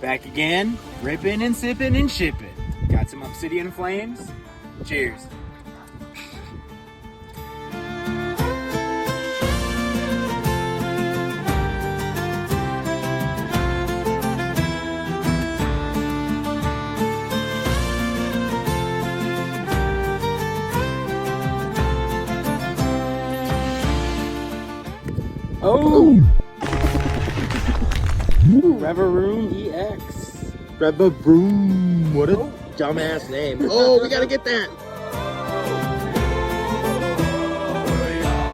Back again, ripping and sipping and shipping. Got some obsidian flames. Cheers. Oh! Reveroom EX. Reveroom. What a dumbass name. Oh, we gotta get that.